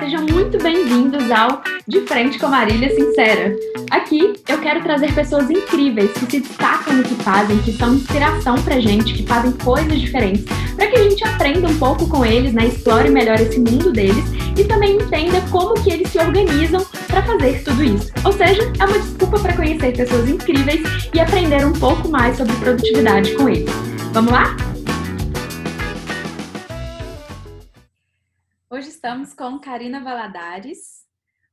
Sejam muito bem-vindos ao De Frente com Marília Sincera. Aqui eu quero trazer pessoas incríveis que se destacam no que fazem, que são inspiração pra gente, que fazem coisas diferentes, para que a gente aprenda um pouco com eles, né? Explore melhor esse mundo deles e também entenda como que eles se organizam para fazer tudo isso. Ou seja, é uma desculpa para conhecer pessoas incríveis e aprender um pouco mais sobre produtividade com eles. Vamos lá? Hoje estamos com Karina Valadares.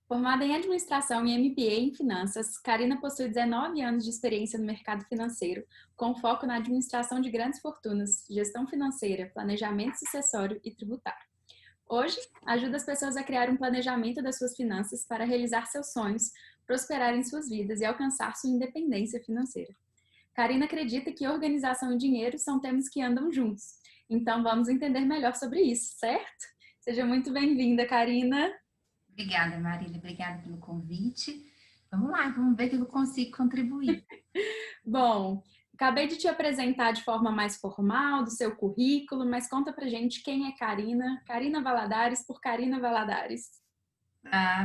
Formada em Administração e MBA em Finanças, Karina possui 19 anos de experiência no mercado financeiro, com foco na administração de grandes fortunas, gestão financeira, planejamento sucessório e tributário. Hoje, ajuda as pessoas a criar um planejamento das suas finanças para realizar seus sonhos, prosperar em suas vidas e alcançar sua independência financeira. Karina acredita que organização e dinheiro são temas que andam juntos. Então, vamos entender melhor sobre isso, certo? Seja muito bem-vinda, Karina. Obrigada, Marília. Obrigada pelo convite. Vamos lá, vamos ver o que eu consigo contribuir. Bom, acabei de te apresentar de forma mais formal do seu currículo, mas conta pra gente quem é Karina. Karina Valadares por Karina Valadares.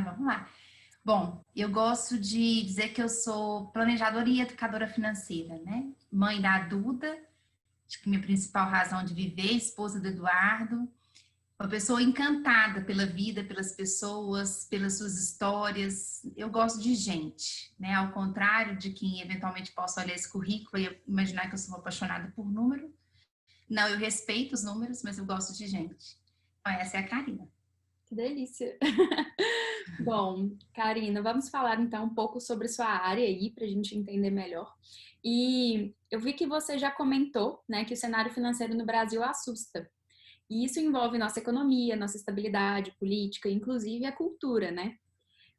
Vamos lá. Bom, eu gosto de dizer que eu sou planejadora e educadora financeira, né? Mãe da Duda, acho que minha principal razão de viver, esposa do Eduardo. Uma pessoa encantada pela vida, pelas pessoas, pelas suas histórias. Eu gosto de gente, né? Ao contrário de quem eventualmente possa olhar esse currículo e imaginar que eu sou apaixonada por número. Não, eu respeito os números, mas eu gosto de gente. Então, essa é a Karina. Que delícia! Bom, Karina, vamos falar então um pouco sobre sua área aí, para a gente entender melhor. E eu vi que você já comentou, né, que o cenário financeiro no Brasil assusta. E isso envolve nossa economia, nossa estabilidade política, inclusive a cultura, né?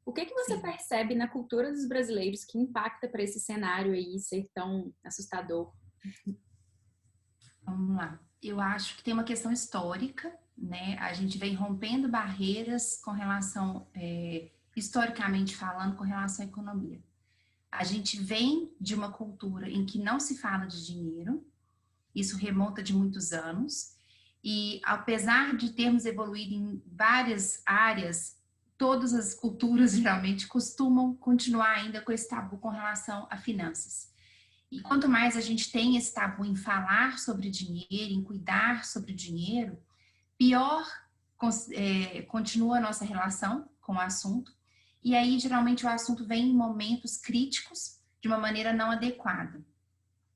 O que você Sim. percebe na cultura dos brasileiros que impacta para esse cenário aí ser tão assustador? Vamos lá. Eu acho que tem uma questão histórica, né? A gente vem rompendo barreiras com relação, historicamente falando, com relação à economia. A gente vem de uma cultura em que não se fala de dinheiro, isso remonta de muitos anos, e apesar de termos evoluído em várias áreas, todas as culturas geralmente costumam continuar ainda com esse tabu com relação a finanças. E quanto mais a gente tem esse tabu em falar sobre dinheiro, em cuidar sobre dinheiro, pior continua a nossa relação com o assunto. E aí, geralmente, o assunto vem em momentos críticos, de uma maneira não adequada.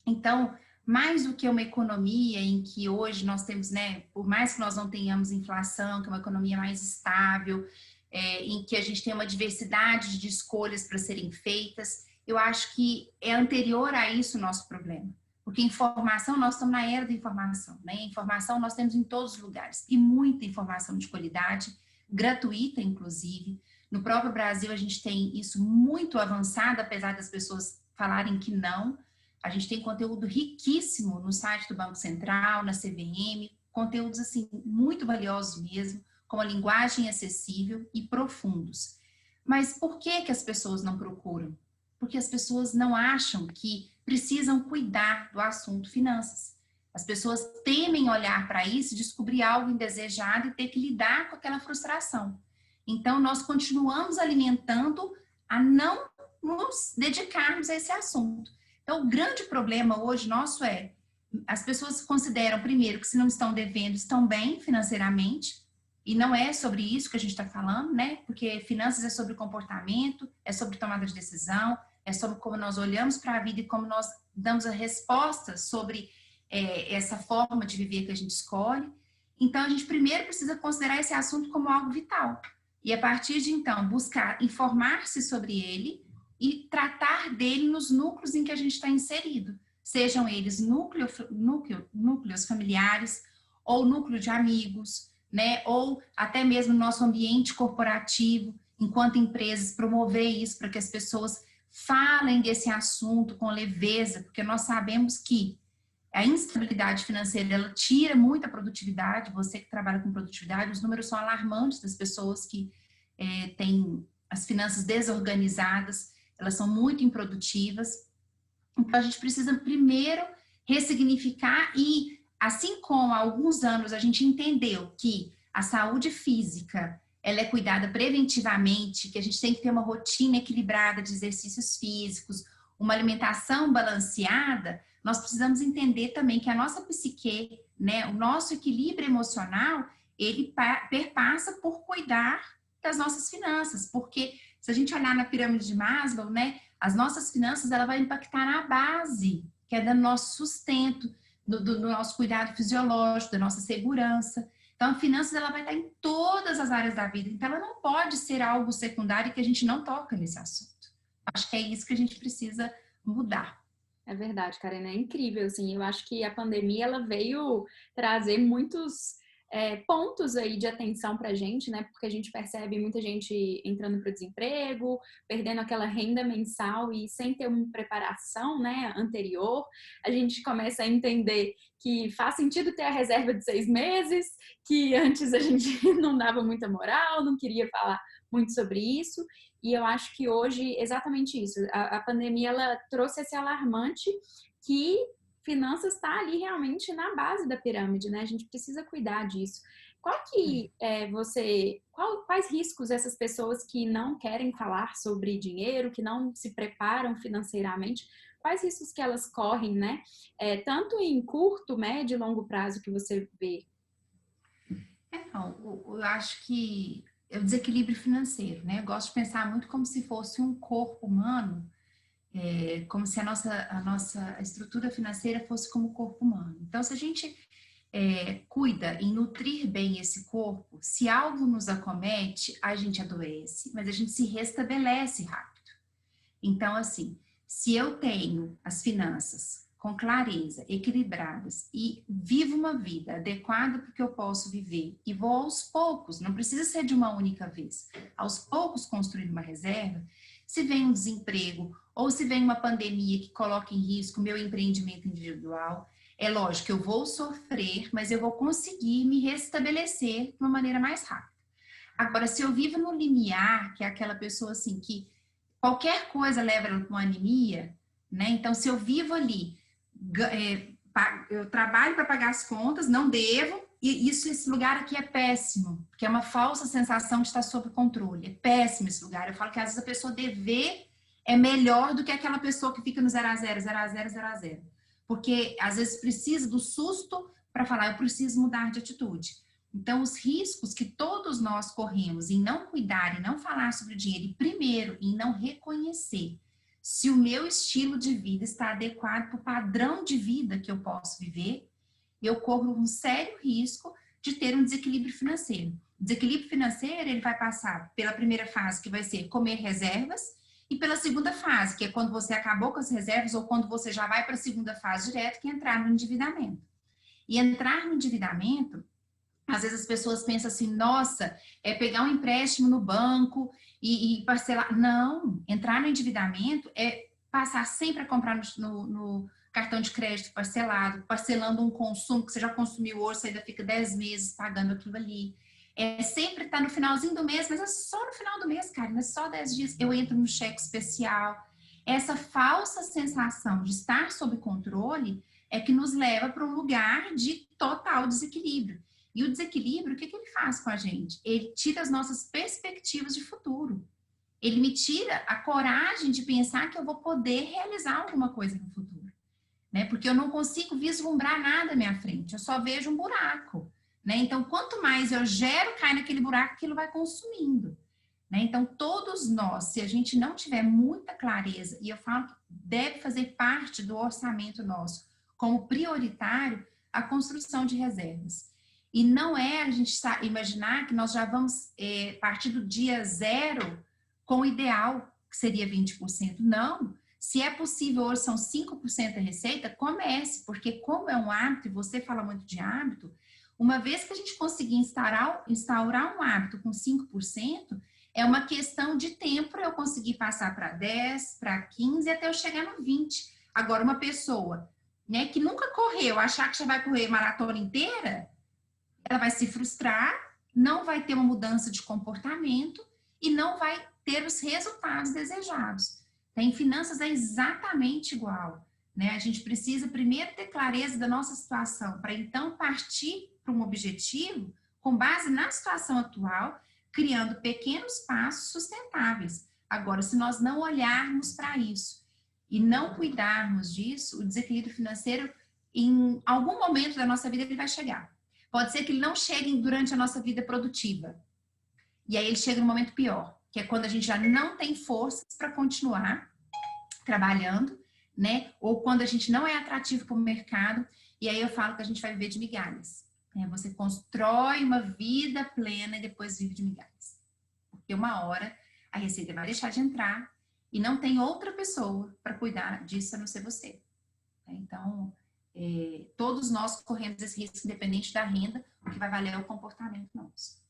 Então, mais do que uma economia em que hoje nós temos, né, por mais que nós não tenhamos inflação, que é uma economia mais estável, em que a gente tem uma diversidade de escolhas para serem feitas, eu acho que é anterior a isso o nosso problema. Porque informação, nós estamos na era da informação, né? Informação nós temos em todos os lugares, e muita informação de qualidade, gratuita inclusive. No próprio Brasil a gente tem isso muito avançado, apesar das pessoas falarem que não. A gente tem conteúdo riquíssimo no site do Banco Central, na CVM, conteúdos assim muito valiosos mesmo, com uma linguagem acessível e profundos. Mas por que as pessoas não procuram? Porque as pessoas não acham que precisam cuidar do assunto finanças. As pessoas temem olhar para isso, descobrir algo indesejado e ter que lidar com aquela frustração. Então, nós continuamos alimentando a não nos dedicarmos a esse assunto. Então, o grande problema hoje nosso é, as pessoas consideram, primeiro, que se não estão devendo, estão bem financeiramente, e não é sobre isso que a gente está falando, né? Porque finanças é sobre comportamento, é sobre tomada de decisão, é sobre como nós olhamos para a vida e como nós damos a resposta sobre essa forma de viver que a gente escolhe. Então, a gente primeiro precisa considerar esse assunto como algo vital. E a partir de então, buscar informar-se sobre ele e tratar dele nos núcleos em que a gente está inserido. Sejam eles núcleos familiares, ou núcleo de amigos, né? Ou até mesmo no nosso ambiente corporativo, enquanto empresas, promover isso para que as pessoas falem desse assunto com leveza, porque nós sabemos que a instabilidade financeira, ela tira muita produtividade. Você que trabalha com produtividade, os números são alarmantes das pessoas que têm as finanças desorganizadas, elas são muito improdutivas. Então, a gente precisa primeiro ressignificar e, assim como há alguns anos a gente entendeu que a saúde física ela é cuidada preventivamente, que a gente tem que ter uma rotina equilibrada de exercícios físicos, uma alimentação balanceada, nós precisamos entender também que a nossa psique, né, o nosso equilíbrio emocional, ele perpassa por cuidar das nossas finanças, porque se a gente olhar na pirâmide de Maslow, né, as nossas finanças, ela vai impactar na base, que é do nosso sustento, do nosso cuidado fisiológico, da nossa segurança. Então, a finanças, ela vai estar em todas as áreas da vida. Então, ela não pode ser algo secundário que a gente não toca nesse assunto. Acho que é isso que a gente precisa mudar. É verdade, Karina, é incrível, assim, eu acho que a pandemia, ela veio trazer muitos pontos aí de atenção pra gente, né, porque a gente percebe muita gente entrando para o desemprego, perdendo aquela renda mensal e sem ter uma preparação, né, anterior, a gente começa a entender que faz sentido ter a reserva de 6 meses, que antes a gente não dava muita moral, não queria falar muito sobre isso, e eu acho que hoje, exatamente isso, a pandemia, ela trouxe esse alarmante que finanças está ali realmente na base da pirâmide, né? A gente precisa cuidar disso. Qual que quais riscos essas pessoas que não querem falar sobre dinheiro, que não se preparam financeiramente, quais riscos que elas correm, né? Tanto em curto, médio e longo prazo que você vê? Eu acho que é o desequilíbrio financeiro, né? Eu gosto de pensar muito como se fosse um corpo humano, como se a nossa estrutura financeira fosse como o corpo humano. Então, se a gente cuida em nutrir bem esse corpo, se algo nos acomete, a gente adoece, mas a gente se restabelece rápido. Então, assim, se eu tenho as finanças com clareza, equilibradas e vivo uma vida adequada para o que eu posso viver e vou aos poucos, não precisa ser de uma única vez, aos poucos construir uma reserva, se vem um desemprego ou se vem uma pandemia que coloca em risco o meu empreendimento individual, é lógico que eu vou sofrer, mas eu vou conseguir me restabelecer de uma maneira mais rápida. Agora, se eu vivo no limiar, que é aquela pessoa assim que qualquer coisa leva ela para uma anemia, né? Então, se eu vivo ali, eu trabalho para pagar as contas, não devo, e esse lugar aqui é péssimo, porque é uma falsa sensação de estar sob controle. É péssimo esse lugar. Eu falo que às vezes a pessoa dever é melhor do que aquela pessoa que fica no 0 a 0, 0 a 0, 0 a 0. Porque às vezes precisa do susto para falar, eu preciso mudar de atitude. Então, os riscos que todos nós corremos em não cuidar e não falar sobre dinheiro, e primeiro, em não reconhecer se o meu estilo de vida está adequado para o padrão de vida que eu posso viver, eu corro um sério risco de ter um desequilíbrio financeiro. O desequilíbrio financeiro, ele vai passar pela primeira fase, que vai ser comer reservas, e pela segunda fase, que é quando você acabou com as reservas, ou quando você já vai para a segunda fase direto, que é entrar no endividamento. E entrar no endividamento, às vezes as pessoas pensam assim, nossa, é pegar um empréstimo no banco e parcelar. Não, entrar no endividamento é passar sempre a comprar no cartão de crédito parcelado, parcelando um consumo que você já consumiu hoje, você ainda fica 10 meses pagando aquilo ali. É sempre estar no finalzinho do mês, mas é só no final do mês, cara, mas só 10 dias eu entro no cheque especial. Essa falsa sensação de estar sob controle é que nos leva para um lugar de total desequilíbrio. E o desequilíbrio, o que ele faz com a gente? Ele tira as nossas perspectivas de futuro. Ele me tira a coragem de pensar que eu vou poder realizar alguma coisa no futuro, né? Porque eu não consigo vislumbrar nada à minha frente, eu só vejo um buraco, né? Então, quanto mais eu gero, cai naquele buraco, aquilo vai consumindo, né? Então, todos nós, se a gente não tiver muita clareza, e eu falo que deve fazer parte do orçamento nosso, como prioritário, a construção de reservas. E não é a gente imaginar que nós já vamos partir do dia zero com o ideal, que seria 20%. Não. Se é possível, hoje são 5% da receita, comece, porque como é um hábito, e você fala muito de hábito, uma vez que a gente conseguir instaurar um hábito com 5%, é uma questão de tempo para eu conseguir passar para 10, para 15, até eu chegar no 20. Agora, uma pessoa, né, que nunca correu, achar que já vai correr maratona inteira, ela vai se frustrar, não vai ter uma mudança de comportamento e não vai ter os resultados desejados. Em finanças é exatamente igual, né? A gente precisa primeiro ter clareza da nossa situação, para então partir para um objetivo com base na situação atual, criando pequenos passos sustentáveis. Agora, se nós não olharmos para isso e não cuidarmos disso, o desequilíbrio financeiro, em algum momento da nossa vida, ele vai chegar. Pode ser que ele não chegue durante a nossa vida produtiva. E aí ele chega no momento pior, que é quando a gente já não tem forças para continuar trabalhando, né? Ou quando a gente não é atrativo para o mercado, e aí eu falo que a gente vai viver de migalhas. Né? Você constrói uma vida plena e depois vive de migalhas. Porque uma hora a receita vai deixar de entrar e não tem outra pessoa para cuidar disso a não ser você. Então, todos nós corremos esse risco independente da renda, o que vai valer é o comportamento nosso.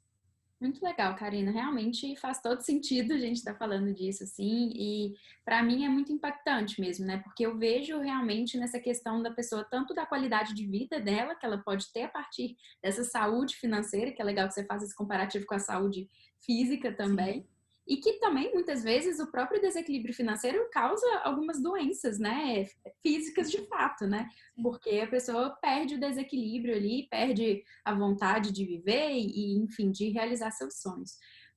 Muito legal, Karina. Realmente faz todo sentido a gente estar falando disso, assim, e para mim é muito impactante mesmo, né? Porque eu vejo realmente nessa questão da pessoa, tanto da qualidade de vida dela, que ela pode ter a partir dessa saúde financeira, que é legal que você faça esse comparativo com a saúde física também. Sim. E que também, muitas vezes, o próprio desequilíbrio financeiro causa algumas doenças, né? Físicas de fato, né? Porque a pessoa perde o desequilíbrio ali, perde a vontade de viver e, enfim, de realizar seus sonhos.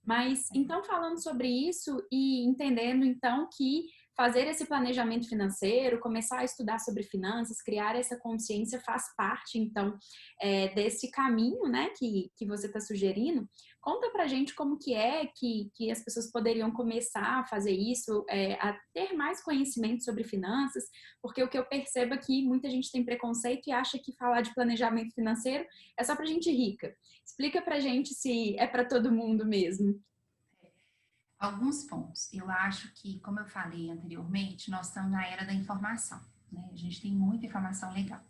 Mas, então, falando sobre isso e entendendo, então, que fazer esse planejamento financeiro, começar a estudar sobre finanças, criar essa consciência faz parte, então, desse caminho, né, que você está sugerindo. Conta pra gente como que as pessoas poderiam começar a fazer isso, a ter mais conhecimento sobre finanças, porque o que eu percebo é que muita gente tem preconceito e acha que falar de planejamento financeiro é só pra gente rica. Explica pra gente se é para todo mundo mesmo. Alguns pontos. Eu acho que, como eu falei anteriormente, nós estamos na era da informação, né? A gente tem muita informação legal.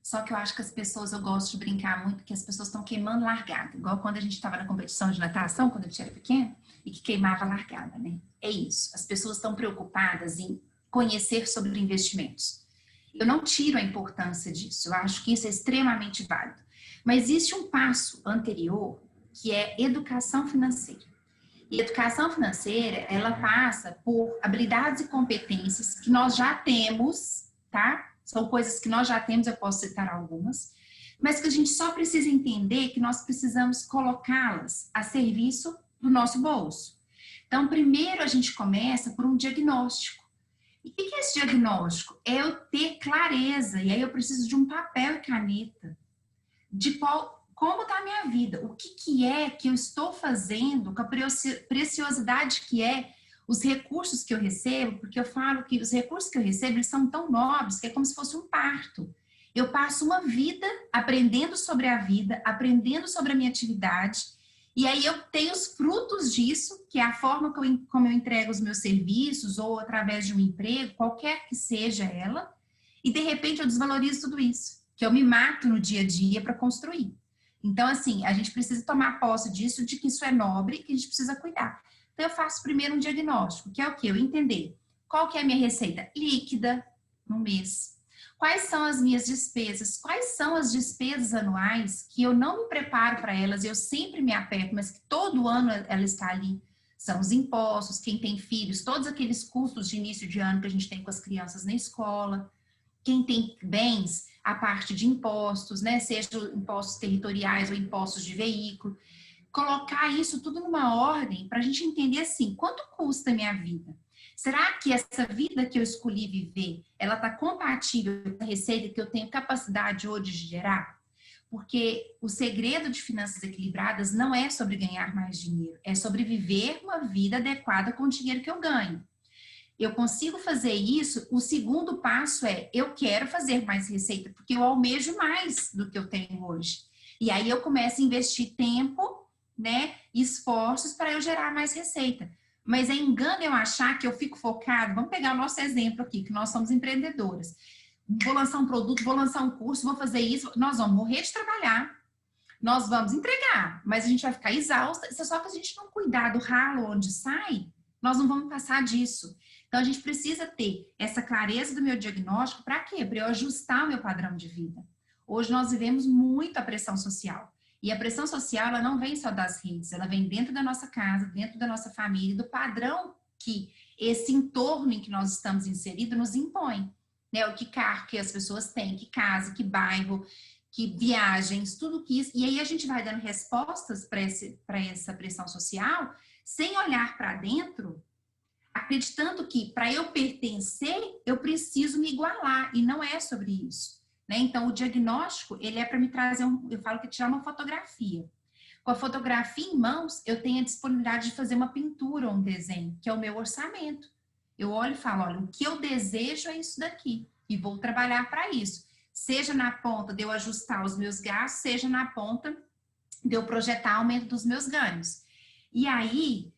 Só que eu acho que as pessoas, eu gosto de brincar muito, que as pessoas estão queimando largada. Igual quando a gente estava na competição de natação, quando a gente era pequeno, e que queimava largada, né? É isso. As pessoas estão preocupadas em conhecer sobre investimentos. Eu não tiro a importância disso. Eu acho que isso é extremamente válido. Mas existe um passo anterior, que é educação financeira. E educação financeira, ela passa por habilidades e competências que nós já temos, tá? São coisas que nós já temos, eu posso citar algumas, mas que a gente só precisa entender que nós precisamos colocá-las a serviço do nosso bolso. Então, primeiro a gente começa por um diagnóstico. E o que é esse diagnóstico? É eu ter clareza, e aí eu preciso de um papel e caneta, de como está a minha vida, o que é que eu estou fazendo, com a preciosidade que é os recursos que eu recebo, porque eu falo que os recursos que eu recebo, eles são tão nobres que é como se fosse um parto. Eu passo uma vida aprendendo sobre a vida, aprendendo sobre a minha atividade, e aí eu tenho os frutos disso, que é a forma como eu entrego os meus serviços, ou através de um emprego, qualquer que seja ela, e de repente eu desvalorizo tudo isso, que eu me mato no dia a dia para construir. Então, assim, a gente precisa tomar posse disso, de que isso é nobre, que a gente precisa cuidar. Então, eu faço primeiro um diagnóstico, que é o quê? Eu entender qual que é a minha receita líquida no mês. Quais são as minhas despesas? Quais são as despesas anuais que eu não me preparo para elas, eu sempre me aperto, mas que todo ano ela está ali? São os impostos, quem tem filhos, todos aqueles custos de início de ano que a gente tem com as crianças na escola. Quem tem bens, a parte de impostos, né? Seja impostos territoriais ou impostos de veículo. Colocar isso tudo numa ordem para a gente entender assim, quanto custa a minha vida? Será que essa vida que eu escolhi viver, ela está compatível com a receita que eu tenho capacidade hoje de gerar? Porque o segredo de finanças equilibradas não é sobre ganhar mais dinheiro, é sobre viver uma vida adequada com o dinheiro que eu ganho. Eu consigo fazer isso, o segundo passo é, eu quero fazer mais receita, porque eu almejo mais do que eu tenho hoje. E aí eu começo a investir tempo, né, esforços para eu gerar mais receita. Mas é engano eu achar que eu fico focado, vamos pegar o nosso exemplo aqui, que nós somos empreendedoras. Vou lançar um produto, vou lançar um curso, vou fazer isso, nós vamos morrer de trabalhar, nós vamos entregar, mas a gente vai ficar exausta, só que a gente não cuidar do ralo onde sai, nós não vamos passar disso. Então, a gente precisa ter essa clareza do meu diagnóstico, para quê? Para eu ajustar o meu padrão de vida. Hoje nós vivemos muito a pressão social. E a pressão social, ela não vem só das redes, ela vem dentro da nossa casa, dentro da nossa família, do padrão que esse entorno em que nós estamos inseridos nos impõe. Né? O que carro que as pessoas têm, que casa, que bairro, que viagens, tudo que isso. E aí a gente vai dando respostas para essa pressão social, sem olhar para dentro, acreditando que para eu pertencer, eu preciso me igualar. E não é sobre isso. Né? Então, o diagnóstico, ele é para me trazer, eu falo que tirar uma fotografia. Com a fotografia em mãos, eu tenho a disponibilidade de fazer uma pintura ou um desenho, que é o meu orçamento. Eu olho e falo, olha, o que eu desejo é isso daqui. E vou trabalhar para isso. Seja na ponta de eu ajustar os meus gastos, seja na ponta de eu projetar aumento dos meus ganhos. E aí,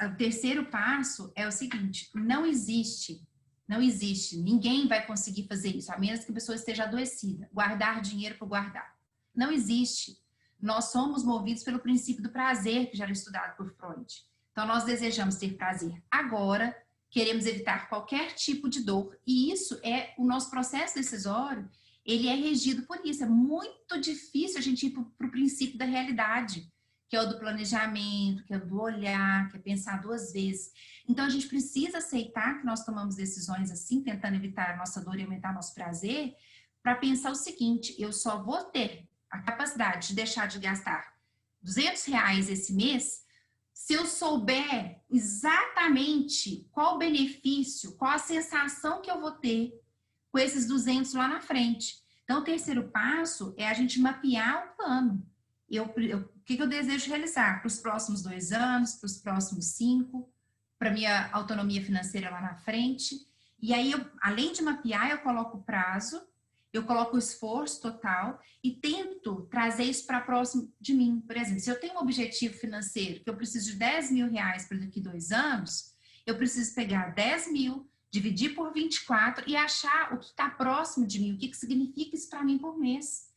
o terceiro passo é o seguinte, não existe, ninguém vai conseguir fazer isso, a menos que a pessoa esteja adoecida, guardar dinheiro por guardar. Não existe. Nós somos movidos pelo princípio do prazer, que já era estudado por Freud. Então, nós desejamos ter prazer agora, queremos evitar qualquer tipo de dor, e isso é o nosso processo decisório, ele é regido por isso. É muito difícil a gente ir para o princípio da realidade, que é o do planejamento, que é o do olhar, que é pensar duas vezes. Então, a gente precisa aceitar que nós tomamos decisões assim, tentando evitar a nossa dor e aumentar nosso prazer, para pensar o seguinte, eu só vou ter a capacidade de deixar de gastar R$200 esse mês se eu souber exatamente qual o benefício, qual a sensação que eu vou ter com esses 200 lá na frente. Então, o terceiro passo é a gente mapear o plano. O que eu desejo realizar para os próximos 2 anos, para os próximos 5, para minha autonomia financeira lá na frente. E aí, além de mapear, eu coloco o prazo, eu coloco o esforço total e tento trazer isso para próximo de mim. Por exemplo, se eu tenho um objetivo financeiro que eu preciso de R$10.000 para daqui 2 anos, eu preciso pegar 10 mil, dividir por 24 e achar o que está próximo de mim, o que significa isso para mim por mês.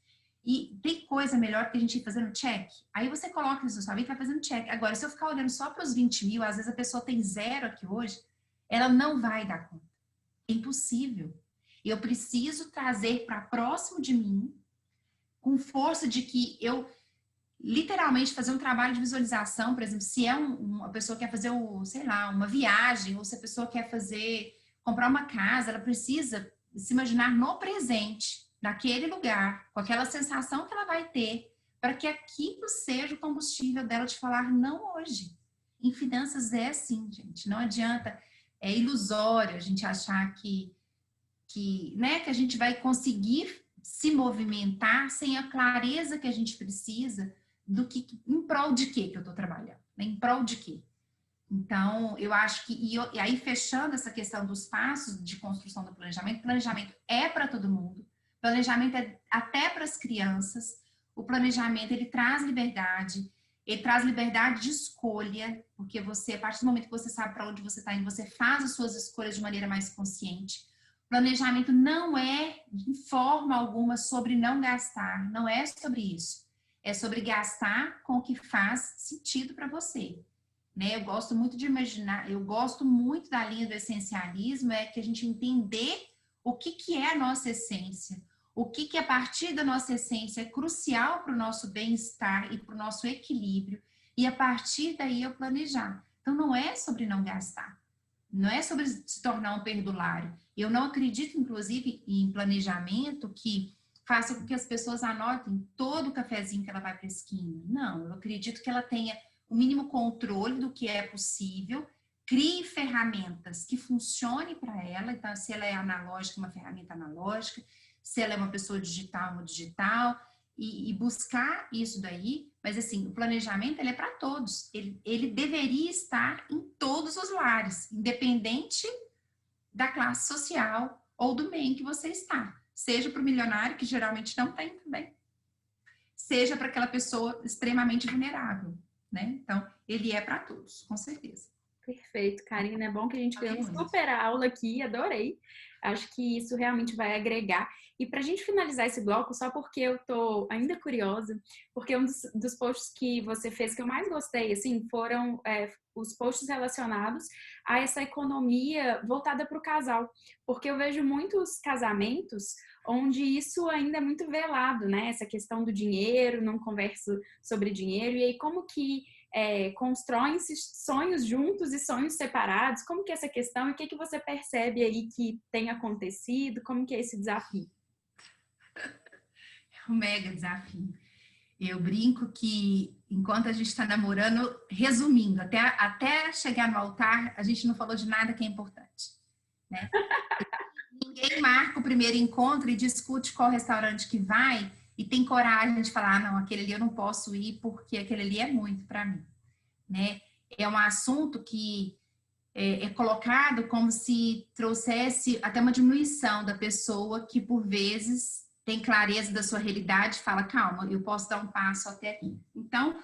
E tem coisa melhor que a gente ir fazendo check. Aí você coloca isso na sua vida e vai fazendo check. Agora, se eu ficar olhando só para os 20 mil, às vezes a pessoa tem 0 aqui hoje, ela não vai dar conta. É impossível. Eu preciso trazer para próximo de mim, com força de que eu literalmente fazer um trabalho de visualização, por exemplo, se é uma pessoa que quer fazer, sei lá, uma viagem, ou se a pessoa quer comprar uma casa, ela precisa se imaginar no presente, naquele lugar, com aquela sensação que ela vai ter, para que aquilo seja o combustível dela de falar não hoje. Em finanças é assim, gente, não adianta, é ilusório a gente achar que a gente vai conseguir se movimentar sem a clareza que a gente precisa do que, em prol de quê que eu estou trabalhando, né? Em prol de quê? Então, eu acho que, e aí fechando essa questão dos passos de construção do planejamento é para todo mundo, planejamento é até para as crianças, o planejamento, ele traz liberdade de escolha, porque você, a partir do momento que você sabe para onde você está indo, você faz as suas escolhas de maneira mais consciente. Planejamento não é, de forma alguma, sobre não gastar, não é sobre isso. É sobre gastar com o que faz sentido para você. Né? Eu gosto muito de imaginar, eu gosto muito da linha do essencialismo, é que a gente entender o que é a nossa essência, o que a partir da nossa essência é crucial para o nosso bem-estar e para o nosso equilíbrio, e a partir daí eu planejar. Então, não é sobre não gastar, não é sobre se tornar um perdulário. Eu não acredito, inclusive, em planejamento que faça com que as pessoas anotem todo o cafezinho que ela vai para a esquina. Não, eu acredito que ela tenha o mínimo controle do que é possível, crie ferramentas que funcionem para ela. Então, se ela é analógica, uma ferramenta analógica, se ela é uma pessoa digital, uma digital, e buscar isso daí. Mas, assim, o planejamento, ele é para todos. Ele deveria estar em todos os lares, independente da classe social ou do meio em que você está. Seja para o milionário, que geralmente não tem também, seja para aquela pessoa extremamente vulnerável, né? Então, ele é para todos, com certeza. Perfeito, Karina. É bom que a gente fez uma super aula aqui, adorei. Acho que isso realmente vai agregar. E para a gente finalizar esse bloco, só porque eu tô ainda curiosa, porque um dos posts que você fez que eu mais gostei, assim, foram os posts relacionados a essa economia voltada para o casal. Porque eu vejo muitos casamentos onde isso ainda é muito velado, né? Essa questão do dinheiro, não converso sobre dinheiro. E aí, como que constroem-se sonhos juntos e sonhos separados? Como que é essa questão e o que você percebe aí que tem acontecido? Como que é esse desafio? um mega desafio. Eu brinco que, enquanto a gente está namorando, resumindo, até chegar no altar, a gente não falou de nada que é importante, né? Ninguém marca o primeiro encontro e discute qual restaurante que vai e tem coragem de falar, não, aquele ali eu não posso ir porque aquele ali é muito para mim, né? É um assunto que é colocado como se trouxesse até uma diminuição da pessoa que, por vezes, tem clareza da sua realidade e fala, calma, eu posso dar um passo até aqui. Então,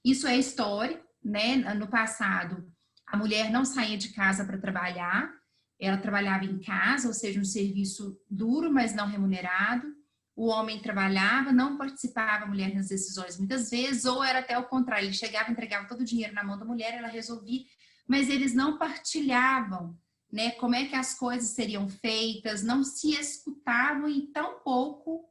isso é histórico, né? No passado, a mulher não saía de casa para trabalhar, ela trabalhava em casa, ou seja, um serviço duro, mas não remunerado. O homem trabalhava, não participava a mulher nas decisões muitas vezes, ou era até o contrário, ele chegava, entregava todo o dinheiro na mão da mulher, ela resolvia, mas eles não partilhavam, né, como é que as coisas seriam feitas, não se escutavam e tampouco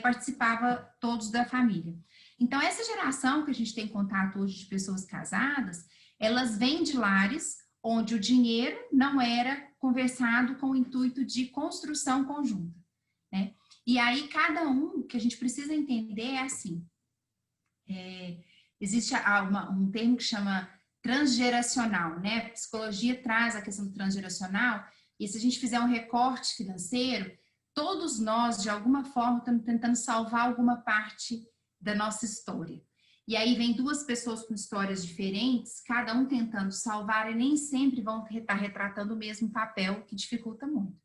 participava todos da família. Então, essa geração que a gente tem contato hoje de pessoas casadas, elas vêm de lares onde o dinheiro não era conversado com o intuito de construção conjunta, né? E aí, cada um, que a gente precisa entender é assim, existe um termo que chama transgeracional, né? A psicologia traz a questão do transgeracional, e se a gente fizer um recorte financeiro, todos nós, de alguma forma, estamos tentando salvar alguma parte da nossa história. E aí vem duas pessoas com histórias diferentes, cada um tentando salvar, e nem sempre vão estar retratando o mesmo papel, que dificulta muito.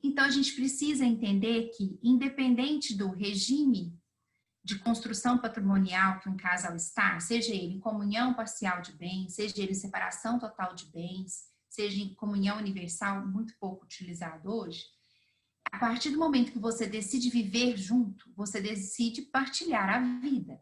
Então, a gente precisa entender que, independente do regime de construção patrimonial que um casal está, seja ele em comunhão parcial de bens, seja ele em separação total de bens, seja em comunhão universal, muito pouco utilizado hoje, a partir do momento que você decide viver junto, você decide partilhar a vida.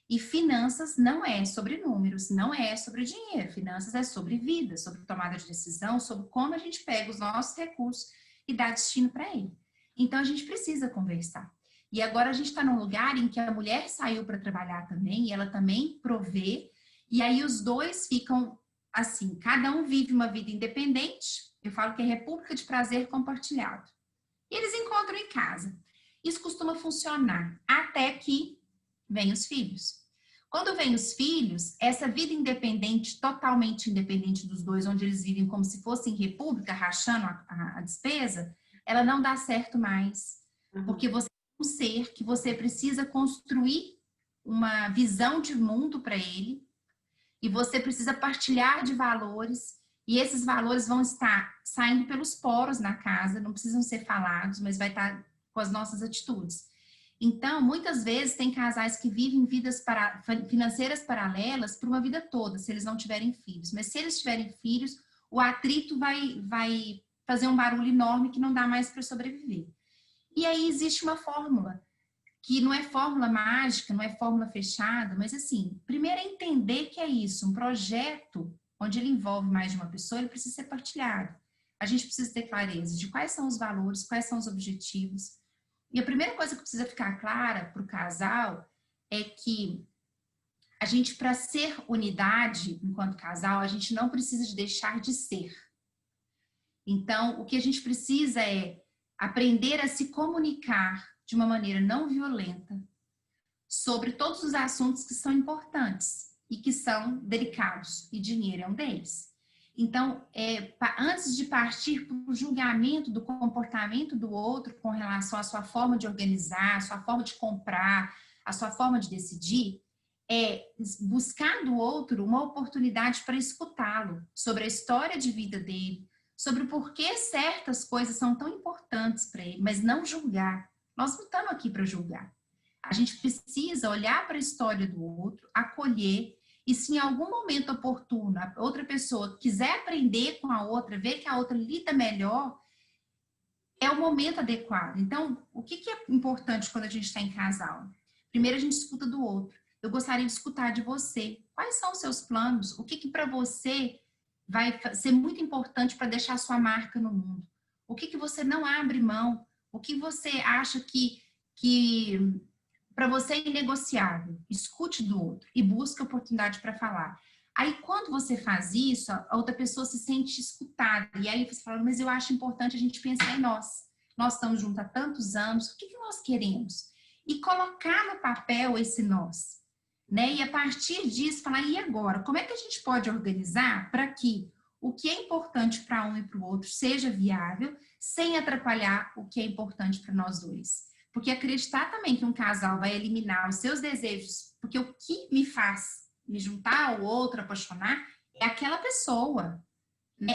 E finanças não é sobre números, não é sobre dinheiro. Finanças é sobre vida, sobre tomada de decisão, sobre como a gente pega os nossos recursos e dá destino para ele. Então, a gente precisa conversar. E agora a gente está num lugar em que a mulher saiu para trabalhar também, e ela também provê, e aí os dois ficam assim, cada um vive uma vida independente, eu falo que é república de prazer compartilhado. E eles encontram em casa. Isso costuma funcionar até que vêm os filhos. Quando vêm os filhos, essa vida independente, totalmente independente dos dois, onde eles vivem como se fossem república, rachando a despesa, ela não dá certo mais. Porque você é um ser que você precisa construir uma visão de mundo para ele, e você precisa partilhar de valores, e esses valores vão estar saindo pelos poros na casa, não precisam ser falados, mas vai estar com as nossas atitudes. Então, muitas vezes tem casais que vivem vidas financeiras paralelas por uma vida toda, se eles não tiverem filhos. Mas se eles tiverem filhos, o atrito vai fazer um barulho enorme que não dá mais para sobreviver. E aí existe uma fórmula, que não é fórmula mágica, não é fórmula fechada, mas assim, primeiro é entender que é isso, um projeto onde ele envolve mais de uma pessoa, ele precisa ser partilhado. A gente precisa ter clareza de quais são os valores, quais são os objetivos. E a primeira coisa que precisa ficar clara para o casal é que a gente, para ser unidade enquanto casal, a gente não precisa de deixar de ser. Então, o que a gente precisa é aprender a se comunicar de uma maneira não violenta sobre todos os assuntos que são importantes e que são delicados, e dinheiro é um deles. Então, antes de partir para o julgamento do comportamento do outro com relação à sua forma de organizar, à sua forma de comprar, à sua forma de decidir, é buscar do outro uma oportunidade para escutá-lo sobre a história de vida dele, sobre o porquê certas coisas são tão importantes para ele, mas não julgar. Nós não estamos aqui para julgar. A gente precisa olhar para a história do outro, acolher, e se em algum momento oportuno a outra pessoa quiser aprender com a outra, ver que a outra lida melhor, é o momento adequado. Então, o que é importante quando a gente está em casal? Primeiro, a gente escuta do outro. Eu gostaria de escutar de você. Quais são os seus planos? O que para você vai ser muito importante para deixar sua marca no mundo? O que você não abre mão? O que você acha que para você é inegociável? Escute do outro e busque oportunidade para falar. Aí, quando você faz isso, a outra pessoa se sente escutada. E aí você fala, mas eu acho importante a gente pensar em nós. Nós estamos juntos há tantos anos, o que nós queremos? e colocar no papel esse nós, né? E a partir disso falar, e agora? Como é que a gente pode organizar para que o que é importante para um e para o outro seja viável, sem atrapalhar o que é importante para nós dois? Porque acreditar também que um casal vai eliminar os seus desejos, porque o que me faz me juntar ao outro, apaixonar, é aquela pessoa.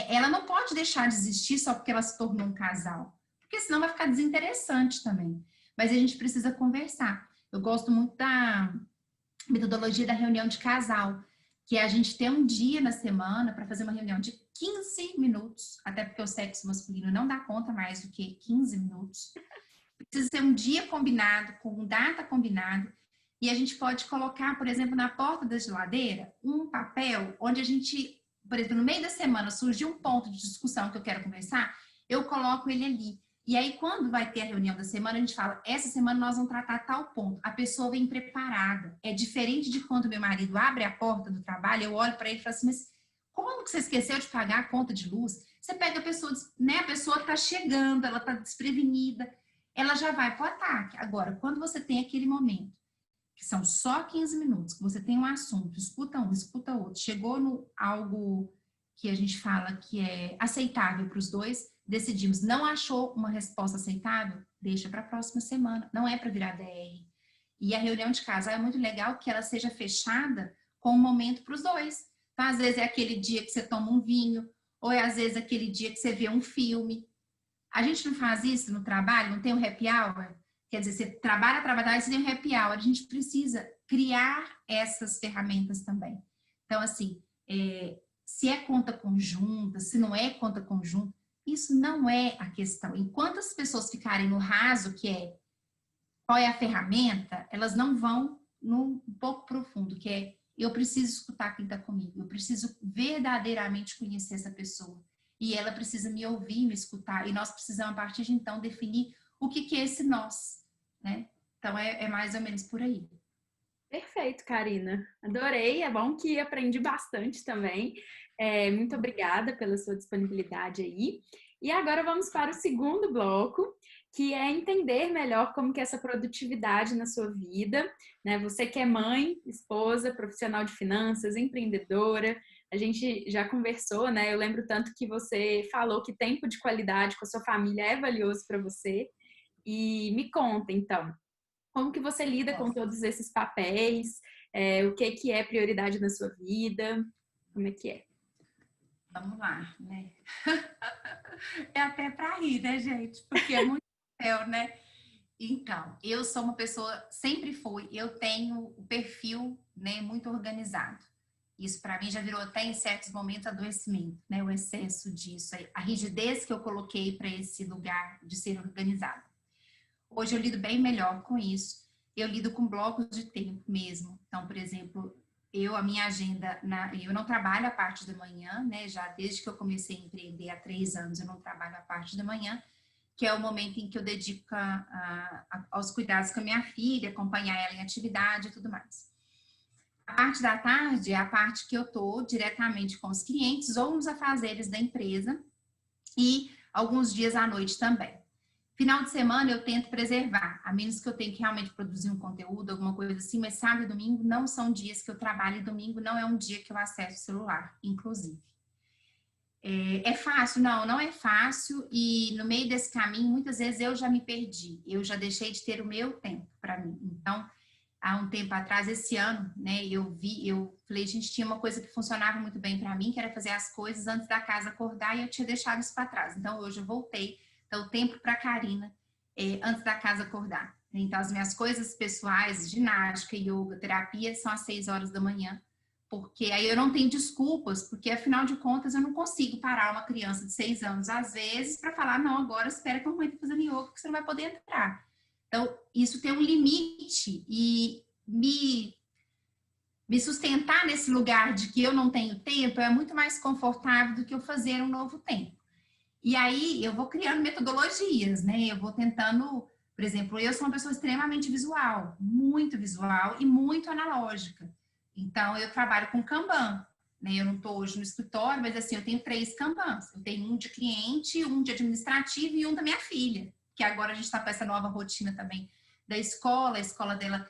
Ela não pode deixar de existir só porque ela se tornou um casal, porque senão vai ficar desinteressante também. Mas a gente precisa conversar. Eu gosto muito da metodologia da reunião de casal, que é a gente ter um dia na semana para fazer uma reunião de 15 minutos, até porque o sexo masculino não dá conta mais do que 15 minutos. Precisa ser um dia combinado, com data combinada, e a gente pode colocar, por exemplo, na porta da geladeira, um papel onde a gente, por exemplo, no meio da semana surgiu um ponto de discussão que eu quero conversar, eu coloco ele ali. E aí, quando vai ter a reunião da semana, a gente fala, essa semana nós vamos tratar tal ponto. A pessoa vem preparada. É diferente de quando meu marido abre a porta do trabalho, eu olho para ele e falo assim, mas como que você esqueceu de pagar a conta de luz? Você pega a pessoa, né? A pessoa está chegando, ela está desprevenida, ela já vai para o ataque. Agora, quando você tem aquele momento, que são só 15 minutos, que você tem um assunto, escuta um, escuta outro, chegou no algo que a gente fala que é aceitável para os dois, decidimos, não achou uma resposta aceitável, deixa para a próxima semana, não é para virar DR. E a reunião de casal é muito legal que ela seja fechada com um momento para os dois. Então, às vezes é aquele dia que você toma um vinho, ou é às vezes aquele dia que você vê um filme. A gente não faz isso no trabalho, não tem um happy hour? Quer dizer, você trabalha e você tem um happy hour. A gente precisa criar essas ferramentas também. Então, assim, se é conta conjunta, se não é conta conjunta, isso não é a questão. Enquanto as pessoas ficarem no raso, que é qual é a ferramenta, elas não vão um pouco profundo, que é eu preciso escutar quem está comigo, eu preciso verdadeiramente conhecer essa pessoa. E ela precisa me ouvir, me escutar, e nós precisamos, a partir de então, definir o que é esse nós, né? Então, é mais ou menos por aí. Perfeito, Karina. Adorei, é bom que aprendi bastante também. Muito obrigada pela sua disponibilidade aí. E agora vamos para o segundo bloco, que é entender melhor como que é essa produtividade na sua vida, né? Você que é mãe, esposa, profissional de finanças, empreendedora, a gente já conversou, né? Eu lembro tanto que você falou que tempo de qualidade com a sua família é valioso para você. E me conta, então, como que você lida com todos esses papéis? O que é prioridade na sua vida? Como é que é? Vamos lá, né? É até para rir, né, gente? Porque é muito papel, né? Então, eu sou uma pessoa, sempre fui, eu tenho o perfil, né, muito organizado. Isso para mim já virou até em certos momentos adoecimento, né? O excesso disso, a rigidez que eu coloquei para esse lugar de ser organizado. Hoje eu lido bem melhor com isso. Eu lido com blocos de tempo mesmo. Então, por exemplo, a minha agenda, eu não trabalho a parte da manhã, né? Já desde que eu comecei a empreender há 3 anos, eu não trabalho a parte da manhã, que é o momento em que eu dedico aos cuidados com a minha filha, acompanhar ela em atividade e tudo mais. A parte da tarde é a parte que eu estou diretamente com os clientes ou nos afazeres da empresa e alguns dias à noite também. Final de semana eu tento preservar, a menos que eu tenha que realmente produzir um conteúdo, alguma coisa assim, mas sábado e domingo não são dias que eu trabalho e domingo não é um dia que eu acesso o celular, inclusive. É fácil? Não é fácil e no meio desse caminho, muitas vezes eu já me perdi, eu já deixei de ter o meu tempo para mim. Então, há um tempo atrás, esse ano, né, eu falei, gente, tinha uma coisa que funcionava muito bem para mim, que era fazer as coisas antes da casa acordar e eu tinha deixado isso para trás. Então, hoje eu voltei. Então, o tempo para a Karina antes da casa acordar. Então, as minhas coisas pessoais, ginástica, yoga, terapia, são às 6 horas da manhã. Porque aí eu não tenho desculpas, porque afinal de contas eu não consigo parar uma criança de 6 anos, às vezes, para falar, não, agora espera que a mamãe está fazendo yoga, porque você não vai poder entrar. Então, isso tem um limite e me sustentar nesse lugar de que eu não tenho tempo é muito mais confortável do que eu fazer um novo tempo. E aí eu vou criando metodologias, né? Eu vou tentando, por exemplo, eu sou uma pessoa extremamente visual, muito visual e muito analógica. Então eu trabalho com Kanban, né? Eu não estou hoje no escritório, mas assim, eu tenho 3 Kanbans. Eu tenho um de cliente, um de administrativo e um da minha filha, que agora a gente está com essa nova rotina também da escola. A escola dela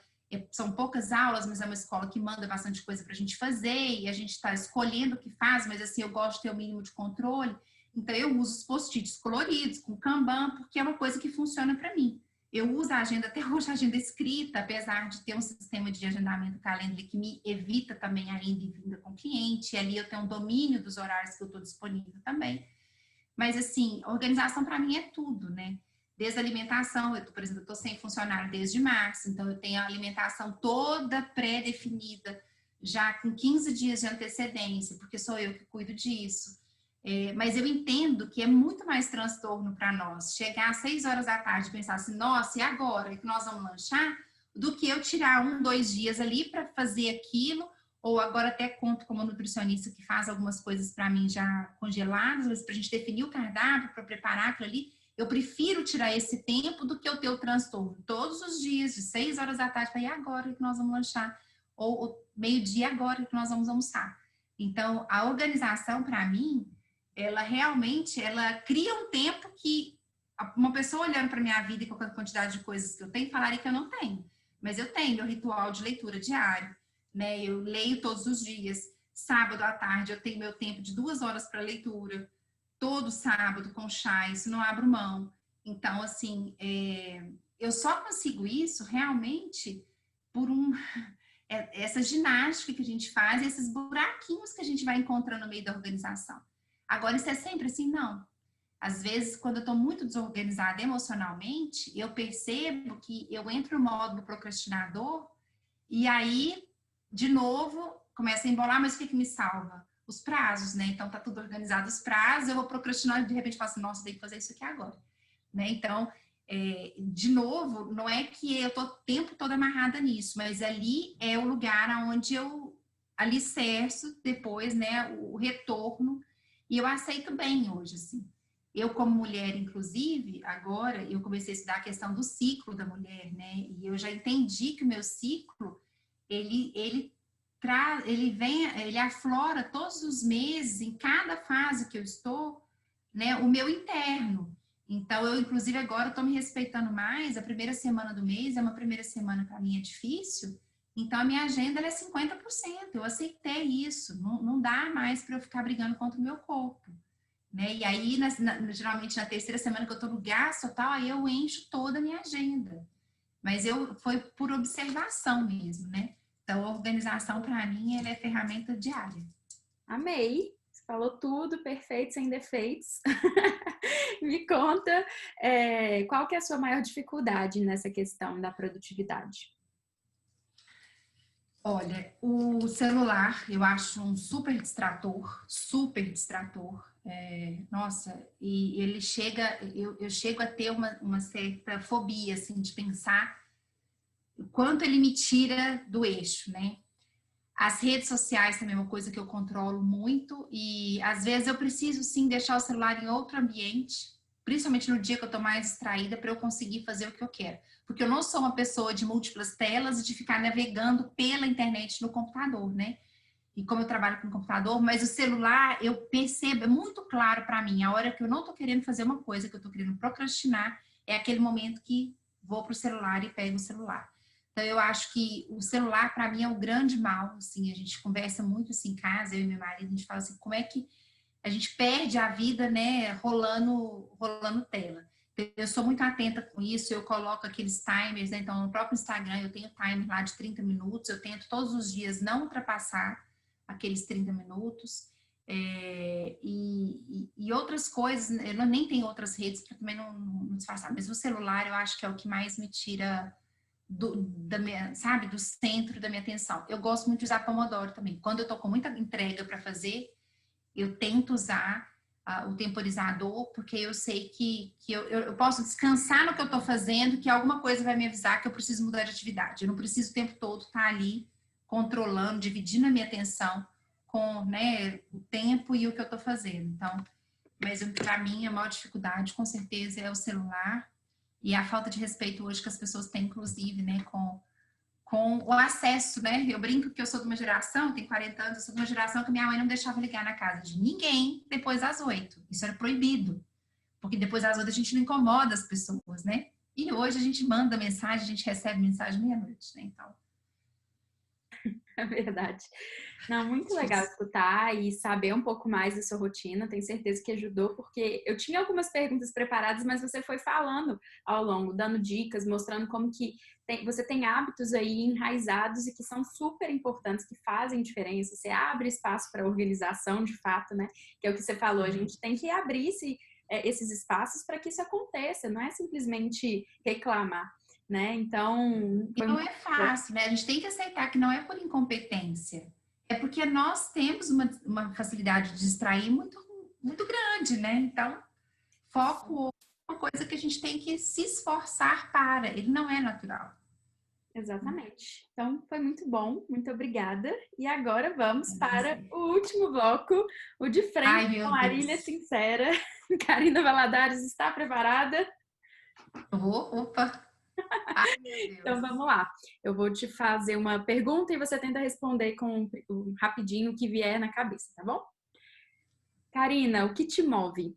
são poucas aulas, mas é uma escola que manda bastante coisa para a gente fazer e a gente está escolhendo o que faz, mas assim, eu gosto de ter o mínimo de controle. Então, eu uso os post-its coloridos, com Kanban, porque é uma coisa que funciona para mim. Eu uso a agenda, até hoje, a agenda escrita, apesar de ter um sistema de agendamento Calendly que me evita também a ida e vinda com o cliente. E ali eu tenho um domínio dos horários que eu estou disponível também. Mas, assim, organização para mim é tudo, né? Desde a alimentação, por exemplo, eu estou sem funcionário desde março, então eu tenho a alimentação toda pré-definida, já com 15 dias de antecedência, porque sou eu que cuido disso. Mas eu entendo que é muito mais transtorno para nós chegar às 6 horas da tarde e pensar assim, nossa, e agora que nós vamos lanchar? Do que eu tirar 1, 2 dias ali para fazer aquilo, ou agora até conto como nutricionista que faz algumas coisas para mim já congeladas, mas para a gente definir o cardápio, para preparar aquilo ali, eu prefiro tirar esse tempo do que eu ter o transtorno todos os dias, de 6 horas da tarde, para ir agora que nós vamos lanchar, ou meio-dia agora que nós vamos almoçar. Então, a organização, para mim, ela realmente, ela cria um tempo que uma pessoa olhando para minha vida e com a quantidade de coisas que eu tenho, falaria que eu não tenho. Mas eu tenho meu ritual de leitura diário, né? Eu leio todos os dias. Sábado à tarde eu tenho meu tempo de 2 horas para leitura. Todo sábado com chá, isso não abro mão. Então, assim, eu só consigo isso realmente por essa ginástica que a gente faz, esses buraquinhos que a gente vai encontrando no meio da organização. Agora, isso é sempre assim? Não. Às vezes, quando eu estou muito desorganizada emocionalmente, eu percebo que eu entro no modo procrastinador e aí, de novo, começa a embolar, mas o que me salva? Os prazos, né? Então, tá tudo organizado, os prazos, eu vou procrastinar e de repente falo assim, nossa, tenho que fazer isso aqui agora. Né? Então, de novo, não é que eu tô o tempo todo amarrada nisso, mas ali é o lugar onde eu alicerço depois, né, o retorno. E eu aceito bem hoje, assim. Eu, como mulher, inclusive, agora eu comecei a estudar a questão do ciclo da mulher, né? E eu já entendi que o meu ciclo, ele aflora todos os meses, em cada fase que eu estou, né, o meu interno. Então, eu, inclusive, agora estou me respeitando mais. A primeira semana do mês é uma primeira semana para mim é difícil. Então, a minha agenda é 50%. Eu aceitei isso. Não dá mais para eu ficar brigando contra o meu corpo. Né? E aí, geralmente, na terceira semana que eu estou no gasto, tal, aí eu encho toda a minha agenda. Mas foi por observação mesmo, né? Então, a organização, para mim, ela é ferramenta diária. Amei! Você falou tudo, perfeito, sem defeitos. Me conta, qual que é a sua maior dificuldade nessa questão da produtividade? Olha, o celular eu acho um super distrator, super distrator. Nossa, e ele chega, eu chego a ter uma certa fobia, assim, de pensar o quanto ele me tira do eixo, né? As redes sociais também é uma coisa que eu controlo muito e às vezes eu preciso sim deixar o celular em outro ambiente, principalmente no dia que eu tô mais distraída, para eu conseguir fazer o que eu quero. Porque eu não sou uma pessoa de múltiplas telas e de ficar navegando pela internet no computador, né? E como eu trabalho com computador, mas o celular eu percebo, é muito claro para mim, a hora que eu não tô querendo fazer uma coisa, que eu tô querendo procrastinar, é aquele momento que vou pro celular e pego o celular. Então, eu acho que o celular, para mim, é o grande mal, assim, a gente conversa muito assim em casa, eu e meu marido, a gente fala assim, como é que a gente perde a vida, né, rolando tela. Eu sou muito atenta com isso, eu coloco aqueles timers, né? Então, no próprio Instagram eu tenho timer lá de 30 minutos, eu tento todos os dias não ultrapassar aqueles 30 minutos. E outras coisas, eu nem tenho outras redes para também não disfarçar, mas o celular eu acho que é o que mais me tira do centro da minha atenção. Eu gosto muito de usar Pomodoro também. Quando eu tô com muita entrega para fazer, eu tento usar o temporizador, porque eu sei que eu posso descansar no que eu tô fazendo, que alguma coisa vai me avisar que eu preciso mudar de atividade. Eu não preciso o tempo todo estar ali controlando, dividindo a minha atenção com, né, o tempo e o que eu tô fazendo. Então, mas para mim a maior dificuldade, com certeza, é o celular. E a falta de respeito hoje que as pessoas têm, inclusive, né, com o acesso, né? Eu brinco que eu sou de uma geração, tenho 40 anos, eu sou de uma geração que minha mãe não deixava ligar na casa de ninguém depois das 8. Isso era proibido. Porque depois das 8 a gente não incomoda as pessoas, né? E hoje a gente manda mensagem, a gente recebe mensagem meia-noite, né? Então, É verdade. Não, muito legal escutar e saber um pouco mais da sua rotina. Tenho certeza que ajudou, porque eu tinha algumas perguntas preparadas, mas você foi falando ao longo, dando dicas, mostrando como que você tem hábitos aí enraizados e que são super importantes, que fazem diferença. Você abre espaço para organização, de fato, né? Que é o que você falou. A gente tem que abrir esses espaços para que isso aconteça. Não é simplesmente reclamar, né? Então, e não é fácil, né? A gente tem que aceitar que não é por incompetência. É porque nós temos uma facilidade de distrair muito, muito grande, né? Então, foco é uma coisa que a gente tem que se esforçar para. Ele não é natural. Exatamente. Então, foi muito bom, muito obrigada. E agora vamos para o último bloco, o de frente Ai, com meu Marília Deus. Sincera. Karina Valadares está preparada? Opa! Ai, meu Então, Deus. vamos lá. Eu vou te fazer uma pergunta e você tenta responder com rapidinho o que vier na cabeça, tá bom? Karina, o que te move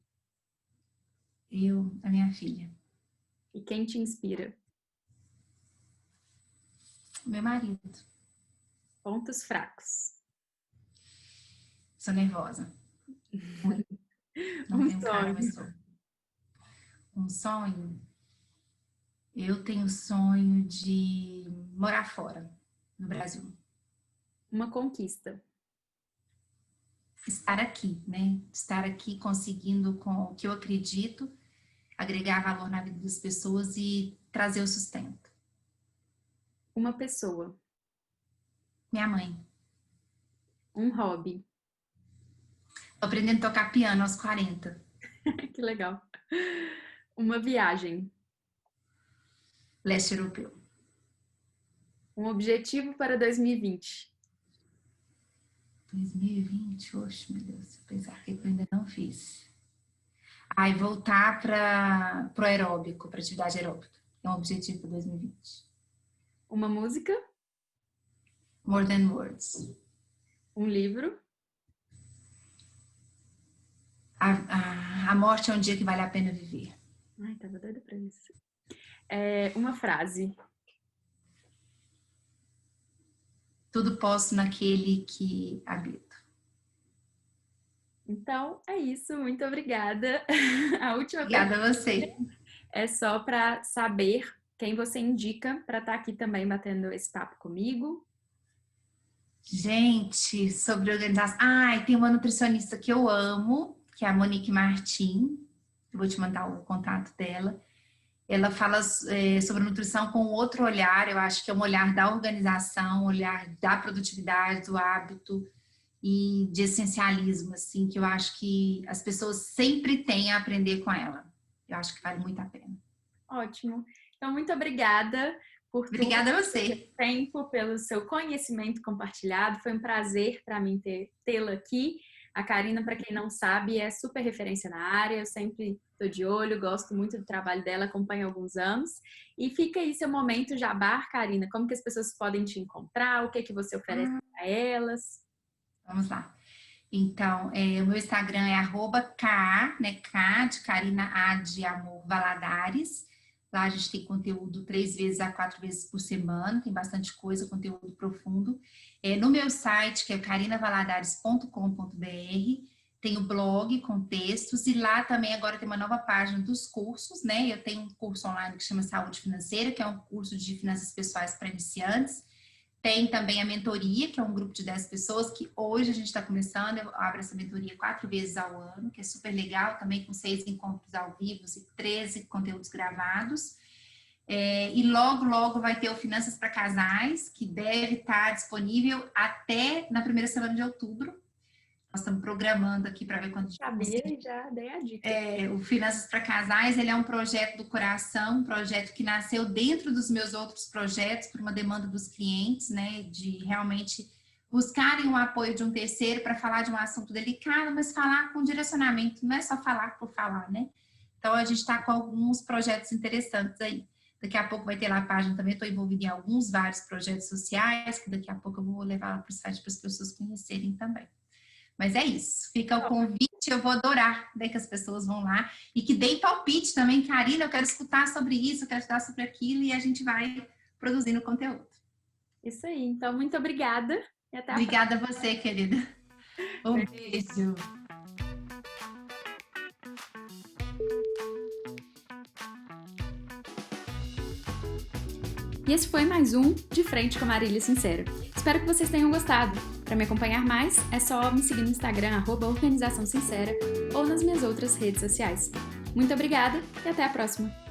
A minha filha, e quem te inspira? meu marido. Pontos fracos. Sou nervosa. Muito. Não Um tenho cara, mas sonho. sou. Um sonho. Eu tenho o sonho de morar fora, no Brasil. Uma conquista. Estar aqui, né? Estar aqui conseguindo com o que eu acredito, agregar valor na vida das pessoas e trazer o sustento. Uma pessoa. Minha mãe. Um hobby. Tô aprendendo a tocar piano aos 40. Que legal. Uma viagem. Leste europeu. Um objetivo para 2020. 2020, oxe, meu Deus, apesar que eu ainda não fiz. Aí voltar para o aeróbico, para atividade aeróbica. É um objetivo para 2020. Uma música. More Than Words. Um livro. A morte é um dia que vale a pena viver. Ai, tava doida pra isso. Uma frase. Tudo posso naquele que habito. Então, é isso. Muito obrigada. A última Obrigada pergunta a você. é só para saber quem você indica para estar aqui também batendo esse papo comigo. Gente, sobre organização. Ai, tem uma nutricionista que eu amo, que é a Monique Martin. Eu vou te mandar o contato dela. Ela fala sobre nutrição com outro olhar, eu acho que é um olhar da organização, um olhar da produtividade, do hábito e de essencialismo, assim, que eu acho que as pessoas sempre têm a aprender com ela. Eu acho que vale muito a pena. Ótimo. Então, muito obrigada por tudo, Obrigada a pelo seu você. tempo, pelo seu conhecimento compartilhado. Foi um prazer para mim tê-la aqui. A Karina, para quem não sabe, é super referência na área. Eu sempre estou de olho, gosto muito do trabalho dela, acompanho há alguns anos. E fica aí seu momento jabá, Karina. Como que as pessoas podem te encontrar? O que que você oferece para elas? Vamos lá. Então, o meu Instagram é @k, né, K de Karina, A de Amor Valadares. Lá a gente tem conteúdo 3 vezes a 4 vezes por semana, tem bastante coisa, conteúdo profundo. No meu site, que é carinavaladares.com.br, tem o blog com textos e lá também agora tem uma nova página dos cursos, né? Eu tenho um curso online que chama Saúde Financeira, que é um curso de finanças pessoais para iniciantes. Tem também a mentoria, que é um grupo de 10 pessoas, que hoje a gente está começando, eu abro essa mentoria 4 vezes ao ano, que é super legal, também com 6 encontros ao vivo e 13 conteúdos gravados. E logo, logo vai ter o Finanças para Casais, que deve estar disponível até na primeira semana de outubro. Nós estamos programando aqui para ver quando a gente vai Sabia conseguir. e já dei a dica. O Finanças para Casais, ele é um projeto do coração, um projeto que nasceu dentro dos meus outros projetos, por uma demanda dos clientes, né, de realmente buscarem o apoio de um terceiro para falar de um assunto delicado, mas falar com direcionamento, não é só falar por falar, né? Então, a gente está com alguns projetos interessantes aí. Daqui a pouco vai ter lá a página também, estou envolvida em vários projetos sociais, que daqui a pouco eu vou levar lá para o site para as pessoas conhecerem também. Mas é isso, fica o convite, eu vou adorar, né, que as pessoas vão lá e que deem palpite também, Karina, eu quero escutar sobre isso, eu quero estudar sobre aquilo e a gente vai produzindo conteúdo. Isso aí, então muito obrigada e até a próxima. Obrigada a você, querida. Um beijo. E esse foi mais um De Frente com a Marília Sincera. Espero que vocês tenham gostado. Para me acompanhar mais, é só me seguir no Instagram, @organização sincera, ou nas minhas outras redes sociais. Muito obrigada e até a próxima!